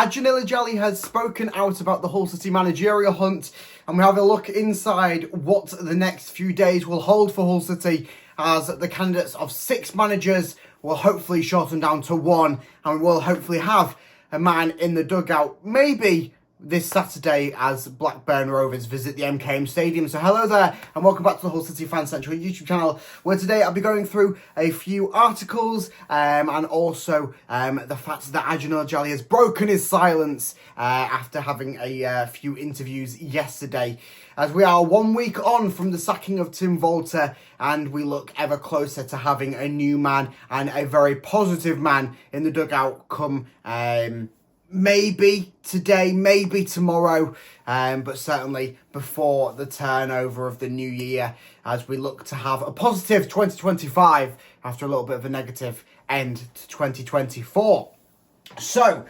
Acun Ilıcalı has spoken out about the Hull City managerial hunt, and we have a look inside what the next few days will hold for Hull City, as the candidates of 6 managers will hopefully shorten down to 1, and we will hopefully have a man in the dugout, maybe this Saturday, as Blackburn Rovers visit the MKM Stadium. So hello there and welcome back to the HullCityFanCentral YouTube channel, where today I'll be going through a few articles and also the fact that Acun Ilıcalı has broken his silence after having a few interviews yesterday, as we are 1 week on from the sacking of Tim Walter and we look ever closer to having a new man and a very positive man in the dugout come maybe today, maybe tomorrow, but certainly before the turnover of the new year, as we look to have a positive 2025 after a little bit of a negative end to 2024. So,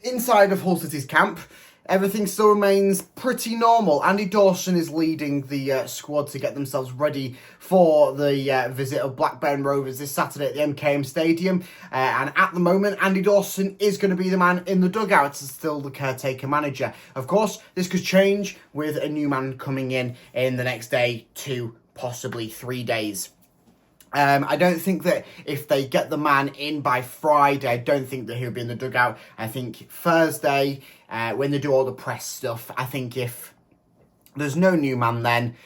inside of Hull City's camp, everything still remains pretty normal. Andy Dawson is leading the squad to get themselves ready for the visit of Blackburn Rovers this Saturday at the MKM Stadium. And at the moment, Andy Dawson is going to be the man in the dugout. It's still the caretaker manager. Of course, this could change with a new man coming in the next day, 2, possibly 3 days. I don't think that if they get the man in by Friday, I don't think that he'll be in the dugout. I think Thursday, when they do all the press stuff, I think if there's no new man then,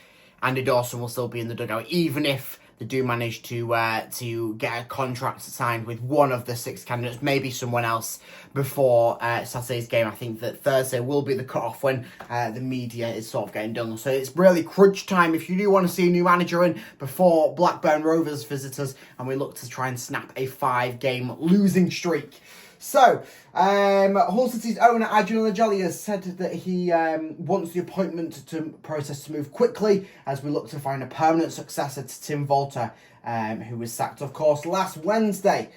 Andy Dawson will still be in the dugout, even if they do manage to get a contract signed with one of the 6 candidates, maybe someone else, before Saturday's game. I think that Thursday will be the cut-off when the media is sort of getting done. So it's really crunch time if you do want to see a new manager in before Blackburn Rovers visitors, and we look to try and snap a 5-game losing streak. So, Hull City's owner Acun Ilıcalı has said that he wants the appointment process to move quickly, as we look to find a permanent successor to Tim Walter, who was sacked, of course, last Wednesday.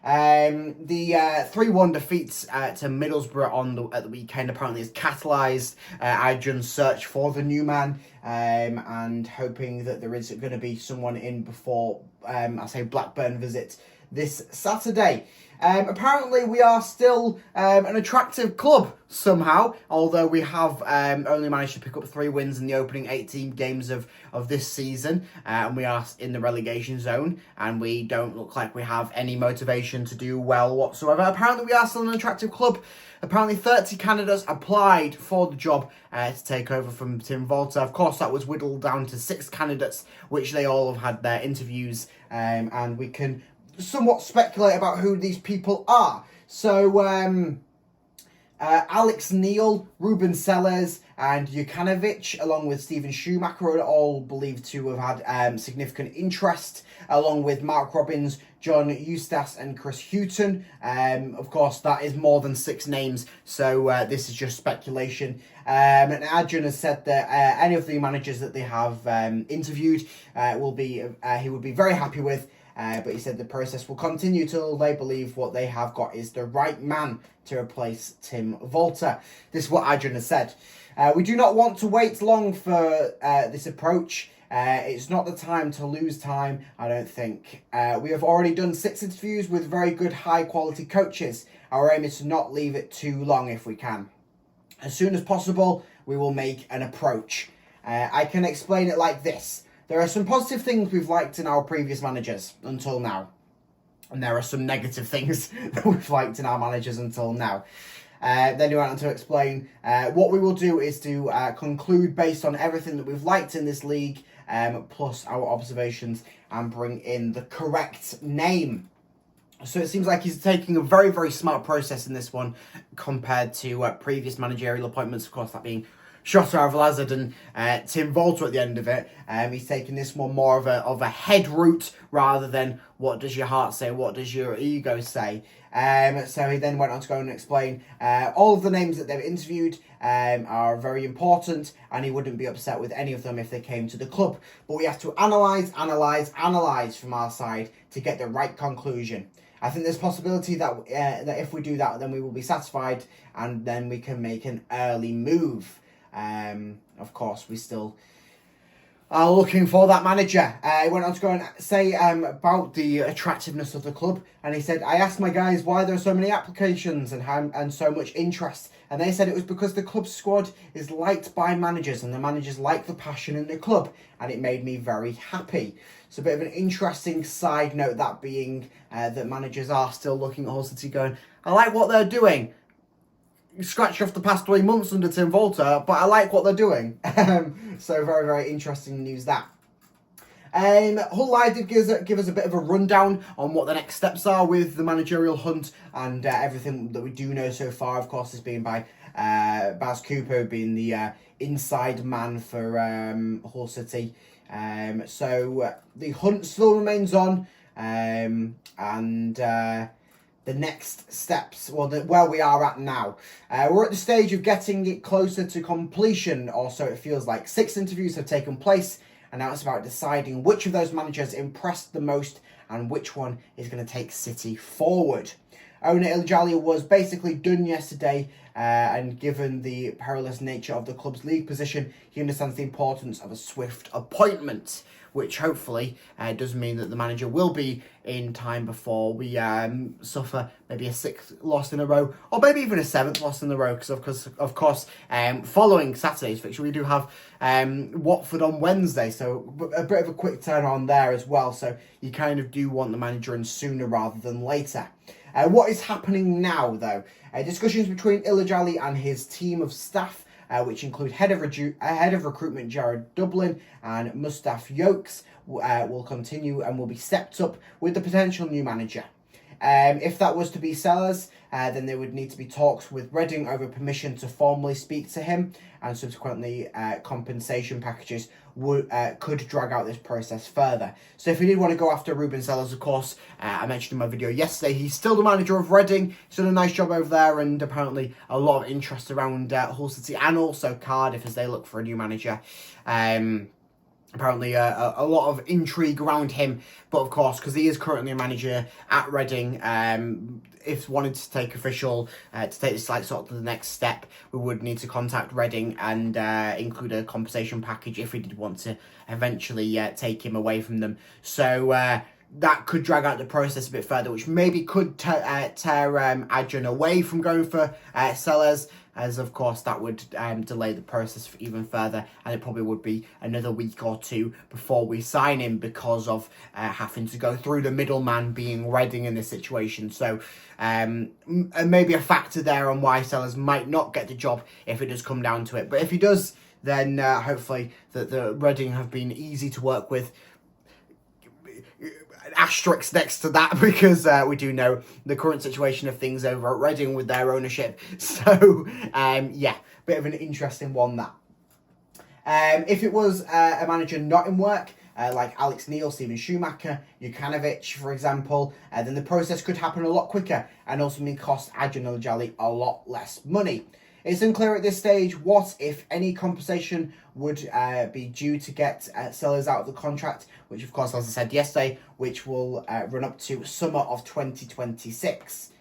The 3-1 defeat to Middlesbrough at the weekend apparently has catalysed Acun's search for the new man, and hoping that there is going to be someone in before, Blackburn visit this Saturday. Apparently we are still an attractive club somehow, although we have only managed to pick up 3 wins in the opening 18 games of this season, and we are in the relegation zone, and we don't look like we have any motivation to do well whatsoever. Apparently we are still an attractive club. Apparently 30 candidates applied for the job to take over from Tim Walter. Of course, that was whittled down to 6 candidates, which they all have had their interviews, and we can somewhat speculate about who these people are. So, Alex Neil, Ruben Sellers and Jukanovic, along with Stephen Schumacher, are all believed to have had significant interest, along with Mark Robbins, John Eustace and Chris Houghton. Of course, that is more than 6 names, so this is just speculation. And Acun has said that any of the managers that they have interviewed he would be very happy with. But he said the process will continue till they believe what they have got is the right man to replace Tim Walter. This is what Acun has said. We do not want to wait long for this approach. It's not the time to lose time, I don't think. We have already done 6 interviews with very good, high-quality coaches. Our aim is to not leave it too long if we can. As soon as possible, we will make an approach. I can explain it like this. There are some positive things we've liked in our previous managers until now. And there are some negative things that we've liked in our managers until now. Then he went on to explain what we will do is to conclude based on everything that we've liked in this league, plus our observations, and bring in the correct name. So it seems like he's taking a very, very smart process in this one compared to previous managerial appointments, of course, that being Shota Vlazard and Tim Walter at the end of it. He's taking this one more of a head route rather than what does your heart say, what does your ego say. So he then went on to go and explain all of the names that they've interviewed are very important, and he wouldn't be upset with any of them if they came to the club. But we have to analyse from our side to get the right conclusion. I think there's a possibility that that if we do that, then we will be satisfied, and then we can make an early move. Of course, we still are looking for that manager. He went on to go and say about the attractiveness of the club, and he said, I asked my guys why there are so many applications and so much interest, and they said it was because the club squad is liked by managers, and the managers like the passion in the club, and it made me very happy. So a bit of an interesting side note, that being that managers are still looking at Hull City going, I like what they're doing. Scratch off the past 3 months under Tim Volter, but I like what they're doing. So very, very interesting news that. Hull Live did give us a bit of a rundown on what the next steps are with the managerial hunt, and everything that we do know so far, of course, is being by Baz Cooper being the inside man for Hull City. So the hunt still remains on, and the next steps, well, where we are at now. We're at the stage of getting it closer to completion, or so it feels like. 6 interviews have taken place, and now it's about deciding which of those managers impressed the most and which one is going to take City forward. Acun Ilıcalı was basically done yesterday, and given the perilous nature of the club's league position, he understands the importance of a swift appointment, which hopefully does mean that the manager will be in time before we suffer maybe a 6th loss in a row, or maybe even a 7th loss in a row, because of course following Saturday's fixture we do have Watford on Wednesday, so a bit of a quick turn on there as well, so you kind of do want the manager in sooner rather than later. What is happening now, though? Discussions between Ilıcalı and his team of staff, which include head of recruitment Jared Dublin and Mustaf Yokes, will continue and will be stepped up with the potential new manager. If that was to be Sellers, then there would need to be talks with Reading over permission to formally speak to him, and subsequently compensation packages could drag out this process further. So if you did want to go after Ruben Sellers, of course, I mentioned in my video yesterday, he's still the manager of Reading. He's done a nice job over there, and apparently a lot of interest around Hull City and also Cardiff as they look for a new manager. Apparently a lot of intrigue around him, but of course, because he is currently a manager at Reading, if wanted to take to take this like sort of to the next step, we would need to contact Reading and include a compensation package if we did want to eventually take him away from them. So that could drag out the process a bit further, which maybe could tear Acun away from going for Sellers, as of course that would delay the process even further, and it probably would be another week or 2 before we sign him because of having to go through the middleman being Reading in this situation. So maybe a factor there on why Sellers might not get the job if it does come down to it. But if he does, then hopefully that the Reading have been easy to work with. Asterisk next to that, because we do know the current situation of things over at Reading with their ownership. So yeah, bit of an interesting one that. If it was a manager not in work, like Alex Neil, Steven Schumacher, Jukanovic, for example, then the process could happen a lot quicker and ultimately cost Acun Ilıcalı a lot less money. It's unclear at this stage what, if any, compensation would be due to get Sellers out of the contract, which of course, as I said yesterday, which will run up to summer of 2026.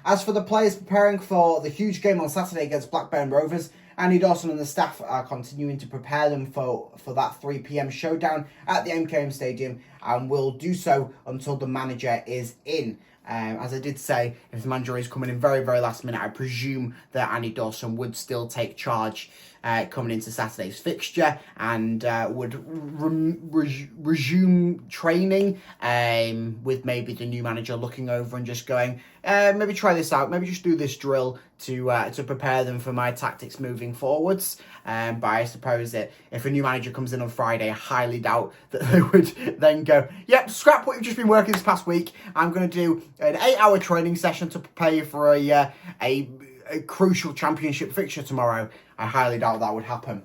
As for the players preparing for the huge game on Saturday against Blackburn Rovers, Andy Dawson and the staff are continuing to prepare them for that 3 p.m. showdown at the MKM Stadium, and will do so until the manager is in. As I did say, if the manager is coming in very, very last minute, I presume that Andy Dawson would still take charge coming into Saturday's fixture, and would resume training with maybe the new manager looking over and just going, maybe try this out, maybe just do this drill to prepare them for my tactics moving forwards. But I suppose that if a new manager comes in on Friday, I highly doubt that they would then go, yep, scrap what you've just been working this past week. I'm going to do an 8-hour training session to prepare you for a crucial championship fixture tomorrow. I highly doubt that would happen.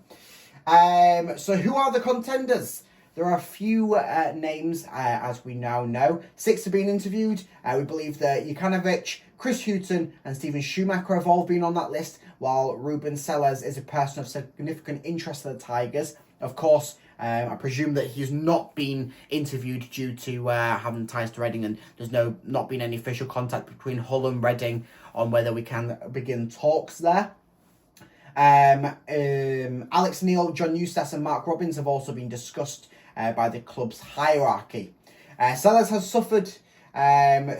So who are the contenders? There are a few names, as we now know. 6 have been interviewed. We believe that Jukanovic, Chris Hughton and Steven Schumacher have all been on that list, while Ruben Sellers is a person of significant interest to the Tigers. Of course, I presume that he's not been interviewed due to having ties to Reading, and there's not been any official contact between Hull and Reading on whether we can begin talks there. Alex Neil, John Eustace and Mark Robbins have also been discussed by the club's hierarchy. Sellers has suffered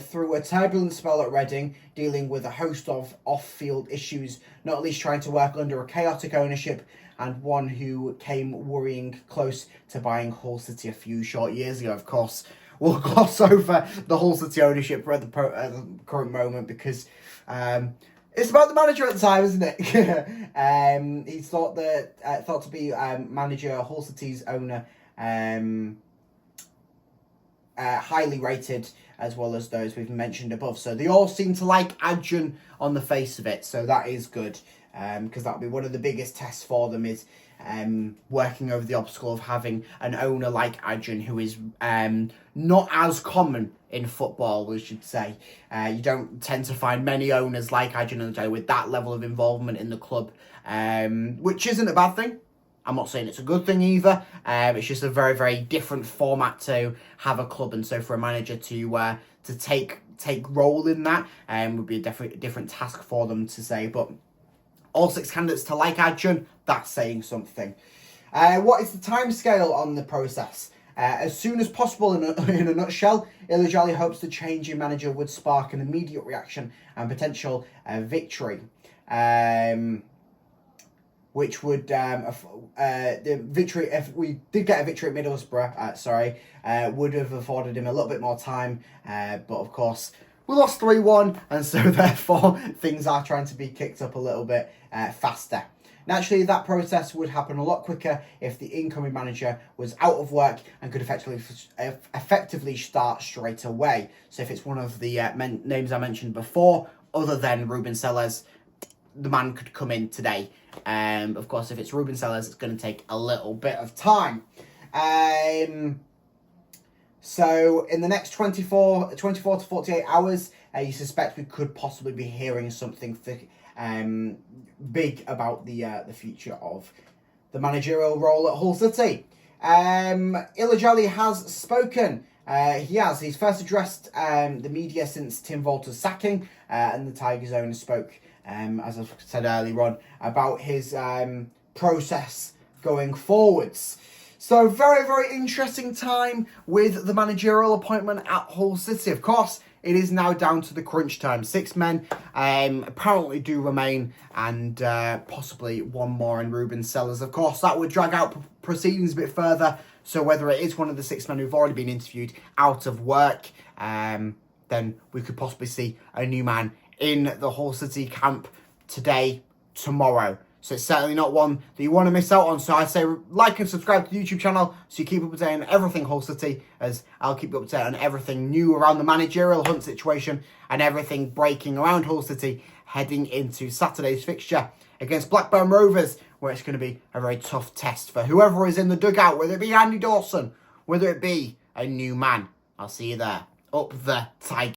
through a turbulent spell at Reading, dealing with a host of off-field issues, not least trying to work under a chaotic ownership and one who came worrying close to buying Hull City a few short years ago. Of course, we'll gloss over the Hull City ownership at the current moment because it's about the manager at the time, isn't it? He's thought to be manager, Hull City's owner, highly rated, as well as those we've mentioned above. So they all seem to like Acun on the face of it. So that is good, because that'll be one of the biggest tests for them is working over the obstacle of having an owner like Acun, who is not as common in football, we should say. You don't tend to find many owners like Acun Ilıcalı with that level of involvement in the club, which isn't a bad thing. I'm not saying it's a good thing either. It's just a very, very different format to have a club, and so for a manager to take role in that would be a different task for them to say. But all 6 candidates to like Acun, that's saying something. What is the timescale on the process? As soon as possible, in a nutshell, Ilıcalı hopes the change in manager would spark an immediate reaction and potential victory. Which would the victory, if we did get a victory at Middlesbrough, would have afforded him a little bit more time. But of course, we lost 3-1, and so therefore things are trying to be kicked up a little bit faster. Naturally, that process would happen a lot quicker if the incoming manager was out of work and could effectively start straight away. So if it's one of the names I mentioned before, other than Ruben Sellers, the man could come in today. Of course, if it's Ruben Sellers, it's going to take a little bit of time. So in the next 24 to 48 hours, you suspect we could possibly be hearing something big about the future of the managerial role at Hull City. Ilıcalı has spoken. He's first addressed the media since Tim Walter's sacking, and the Tigers owner spoke, as I said earlier on, about his process going forwards. So very, very interesting time with the managerial appointment at Hull City. Of course, it is now down to the crunch time. 6 men apparently do remain, and possibly one more in Ruben Sellers. Of course, that would drag out proceedings a bit further. So whether it is one of the 6 men who've already been interviewed out of work, then we could possibly see a new man in the Hull City camp today, tomorrow. So it's certainly not one that you want to miss out on. So I say like and subscribe to the YouTube channel so you keep up to date on everything Hull City, as I'll keep you up to date on everything new around the managerial hunt situation and everything breaking around Hull City heading into Saturday's fixture against Blackburn Rovers, where it's going to be a very tough test for whoever is in the dugout, whether it be Andy Dawson, whether it be a new man. I'll see you there. Up the Tigers.